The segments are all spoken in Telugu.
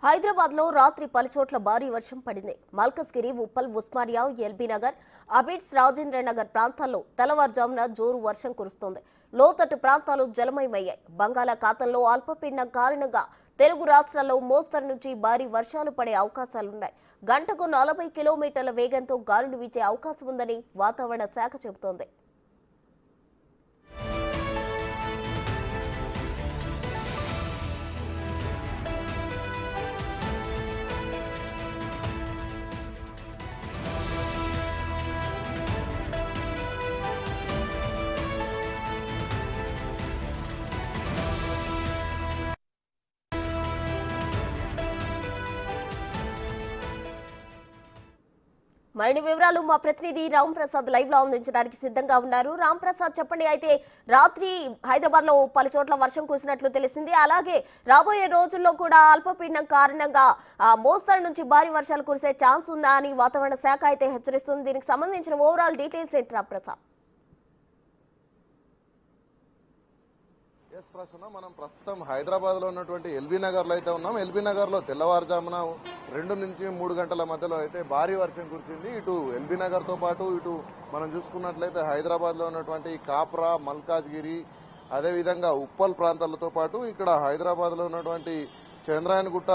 హైదరాబాద్ లో రాత్రి పలుచోట్ల భారీ వర్షం పడింది. మల్కజ్గిరి, ఉప్పల్, ఉస్మానియా, ఎల్బీ నగర్, అబిడ్స్, రాజేంద్ర నగర్ ప్రాంతాల్లో తెల్లవారుజామున జోరు వర్షం కురుస్తోంది. లోతట్టు ప్రాంతాలు జలమయమయ్యాయి. బంగాళాఖాతంలో అల్పపీడనం కారణంగా తెలుగు రాష్ట్రాల్లో మోస్తరు నుంచి భారీ వర్షాలు పడే అవకాశాలున్నాయి. గంటకు 40 కిలోమీటర్ల వేగంతో గాలులు వీచే అవకాశం ఉందని వాతావరణ శాఖ చెబుతోంది. మరిన్ని వివరాలు మా ప్రతినిధి రామ్ ప్రసాద్ లైవ్ లో అందించడానికి సిద్ధంగా ఉన్నారు. రామ్ ప్రసాద్, చెప్పండి. అయితే రాత్రి హైదరాబాద్ లో పలు చోట్ల వర్షం కురిసినట్లు తెలిసింది. అలాగే రాబోయే రోజుల్లో కూడా అల్పపీడనం కారణంగా మోస్తరు నుంచి భారీ వర్షాలు కురిసే ఛాన్స్ ఉందా అని వాతావరణ శాఖ అయితే హెచ్చరిస్తుంది. దీనికి సంబంధించిన ఓవరాల్ డీటెయిల్స్ ఏంటి రామ్ ప్రసాద్? మనం ప్రస్తుతం హైదరాబాద్ లో ఉన్నటువంటి ఎల్బీ నగర్ లో అయితే ఉన్నాం. ఎల్బీ నగర్ లో తెల్లవారుజామున 2 నుంచి 3 గంటల మధ్యలో అయితే భారీ వర్షం కురిసింది. ఇటు ఎల్బీ నగర్ తో పాటు ఇటు మనం చూసుకున్నట్లయితే హైదరాబాద్ లో ఉన్నటువంటి కాప్రా, మల్కాజ్గిరి, అదేవిధంగా ఉప్పల్ ప్రాంతాలతో పాటు ఇక్కడ హైదరాబాద్ లో ఉన్నటువంటి చంద్రాయనగుట్ట,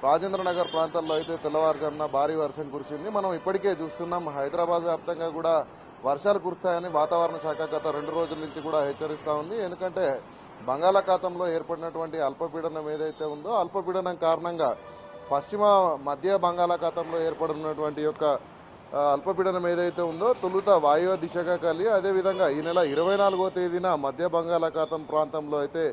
రాజేంద్ర నగర్ ప్రాంతాల్లో అయితే తెల్లవారుజామున భారీ వర్షం కురిసింది. మనం ఇప్పటికే చూస్తున్నాం హైదరాబాద్ వ్యాప్తంగా కూడా వర్షాలు కురుస్తాయని వాతావరణ శాఖ గత 2 రోజుల నుంచి కూడా హెచ్చరిస్తా ఉంది. ఎందుకంటే బంగాళాఖాతంలో ఏర్పడినటువంటి అల్పపీడనం ఏదైతే ఉందో అల్పపీడనం కారణంగా పశ్చిమ మధ్య బంగాళాఖాతంలో ఏర్పడినటువంటి యొక్క అల్పపీడనం ఏదైతే ఉందో తొలుత వాయువ్య దిశగా కలిగి అదేవిధంగా ఈ నెల 24వ తేదీన మధ్య బంగాళాఖాతం ప్రాంతంలో అయితే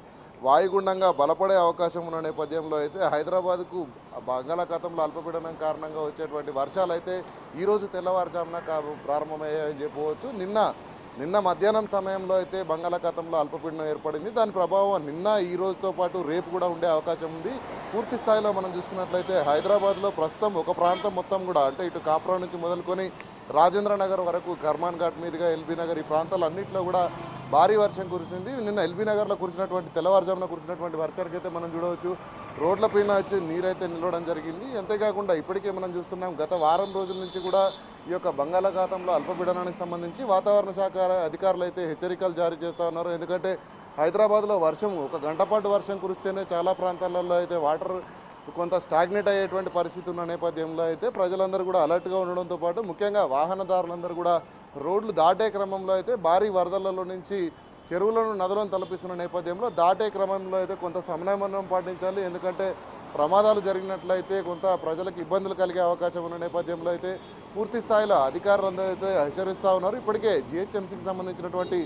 వాయుగుండంగా బలపడే అవకాశం ఉన్న నేపథ్యంలో అయితే హైదరాబాద్కు బంగాళాఖాతంలో అల్పపీడనం కారణంగా వచ్చేటువంటి వర్షాలు అయితే ఈరోజు తెల్లవారుజామున ప్రారంభమయ్యాయని చెప్పవచ్చు. నిన్న మధ్యాహ్నం సమయంలో అయితే బంగాళాఖాతంలో అల్పపీడనం ఏర్పడింది. దాని ప్రభావం నిన్న ఈ రోజుతో పాటు రేపు కూడా ఉండే అవకాశం ఉంది. పూర్తి స్థాయిలో మనం చూసుకున్నట్లయితే హైదరాబాద్లో ప్రస్తుతం ఒక ప్రాంతం మొత్తం కూడా అంటే ఇటు కాప్రా నుంచి మొదలుకొని రాజేంద్ర నగర్ వరకు కర్మాన్ ఘాట్ మీదుగా ఎల్బీ నగర్ ఈ ప్రాంతాలన్నింటిలో కూడా భారీ వర్షం కురిసింది. నిన్న ఎల్బీ నగర్లో కురిసినటువంటి తెల్లవారుజామున కురిసినటువంటి వర్షానికి అయితే మనం చూడవచ్చు రోడ్ల పైన వచ్చి నీరైతే నిలవడం జరిగింది. అంతేకాకుండా ఇప్పటికే మనం చూస్తున్నాం గత వారం రోజుల నుంచి కూడా ఈ యొక్క బంగాళాఖాతంలో అల్పపీడనానికి సంబంధించి వాతావరణ శాఖ అధికారులు అయితే హెచ్చరికలు జారీ చేస్తూ ఉన్నారు. ఎందుకంటే హైదరాబాద్లో వర్షం ఒక గంట పాటు వర్షం కురిస్తేనే చాలా ప్రాంతాలలో అయితే వాటర్ కొంత స్టాగ్నేట్ అయ్యేటువంటి పరిస్థితి ఉన్న నేపథ్యంలో అయితే ప్రజలందరూ కూడా అలర్ట్గా ఉండడంతో పాటు ముఖ్యంగా వాహనదారులందరూ కూడా రోడ్లు దాటే క్రమంలో అయితే భారీ వరదలలో నుంచి చెరువులను నదులను తలపిస్తున్న నేపథ్యంలో దాటే క్రమంలో అయితే కొంత సమన్వయం పాటించాలి. ఎందుకంటే ప్రమాదాలు జరిగినట్లయితే కొంత ప్రజలకు ఇబ్బందులు కలిగే అవకాశం ఉన్న నేపథ్యంలో అయితే పూర్తి స్థాయిలో అధికారులందరూ అయితే హెచ్చరిస్తూ ఉన్నారు. ఇప్పటికే జిహెచ్ఎంసీకి సంబంధించినటువంటి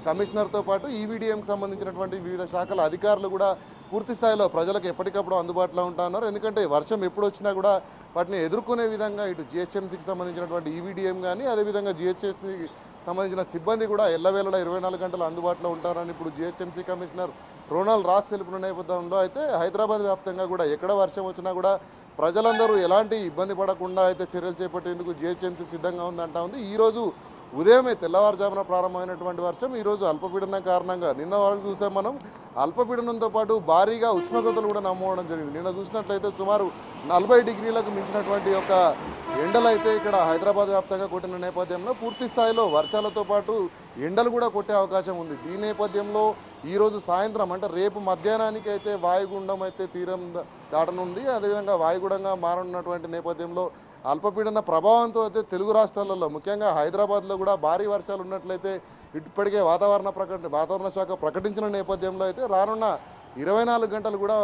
కమిషనర్తో పాటు ఈవీడీఎంకి సంబంధించినటువంటి వివిధ శాఖల అధికారులు కూడా పూర్తి స్థాయిలో ప్రజలకు ఎప్పటికప్పుడు అందుబాటులో ఉంటా ఉన్నారు. ఎందుకంటే వర్షం ఎప్పుడు వచ్చినా కూడా వాటిని ఎదుర్కొనే విధంగా ఇటు జిహెచ్ఎంసీకి సంబంధించినటువంటి ఈవీడీఎం కానీ అదేవిధంగా జిహెచ్ఎంసీకి సంబంధించిన సిబ్బంది కూడా ఎల్లవేళలా 24 గంటలు అందుబాటులో ఉంటారని ఇప్పుడు జిహెచ్ఎంసీ కమిషనర్ రోనాల్డ్ రాస్ తెలిపిన నేపథ్యంలో అయితే హైదరాబాద్ వ్యాప్తంగా కూడా ఎక్కడ వర్షం వచ్చినా కూడా ప్రజలందరూ ఎలాంటి ఇబ్బంది పడకుండా అయితే చర్యలు చేపట్టేందుకు జిహెచ్ఎంసీ సిద్ధంగా ఉందంటా ఉంది. ఈరోజు ఉదయమే తెల్లవారుజామున ప్రారంభమైనటువంటి వర్షం ఈరోజు అల్పపీడనం కారణంగా నిన్న వరకు చూసాం మనం అల్పపీడనంతో పాటు భారీగా ఉష్ణోగ్రతలు కూడా నమోదవడం జరిగింది. నిన్న చూసినట్లయితే సుమారు 40 డిగ్రీలకు మించినటువంటి యొక్క ఎండలు అయితే ఇక్కడ హైదరాబాద్ వ్యాప్తంగా కొట్టిన నేపథ్యంలో పూర్తి స్థాయిలో వర్షాలతో పాటు ఎండలు కూడా కొట్టే అవకాశం ఉంది. ఈ నేపథ్యంలో ఈరోజు సాయంత్రం అంటే రేపు మధ్యాహ్నానికి అయితే వాయుగుండం అయితే తీరం దాటనుంది. అదేవిధంగా వాయుగుండంగా మారనున్నటువంటి నేపథ్యంలో అల్పపీడన ప్రభావంతో అయితే తెలుగు రాష్ట్రాలలో ముఖ్యంగా హైదరాబాద్లో కూడా భారీ వర్షాలు ఉన్నట్లయితే ఇప్పటికే వాతావరణ శాఖ ప్రకటించిన నేపథ్యంలో అయితే రానున్న 24 గంటలు కూడా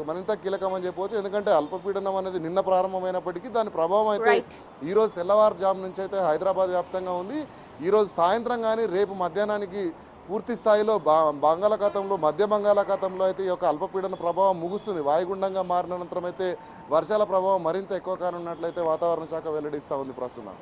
మరింత కీలకమని చెప్పవచ్చు. ఎందుకంటే అల్పపీడనం అనేది నిన్న ప్రారంభమైనప్పటికీ దాని ప్రభావం అయితే ఈరోజు తెల్లవారుజాము నుంచి అయితే హైదరాబాద్ వ్యాప్తంగా ఉంది. ఈరోజు సాయంత్రం కానీ రేపు మధ్యాహ్నానికి పూర్తి స్థాయిలో మధ్య బంగాళాఖాతంలో అయితే ఈ యొక్క అల్పపీడన ప్రభావం ముగుస్తుంది. వాయుగుండంగా మారిన అనంతరం అయితే వర్షాల ప్రభావం మరింత ఎక్కువ కానున్నట్లయితే వాతావరణ శాఖ వెల్లడిస్తూ ఉంది. ప్రస్తుతం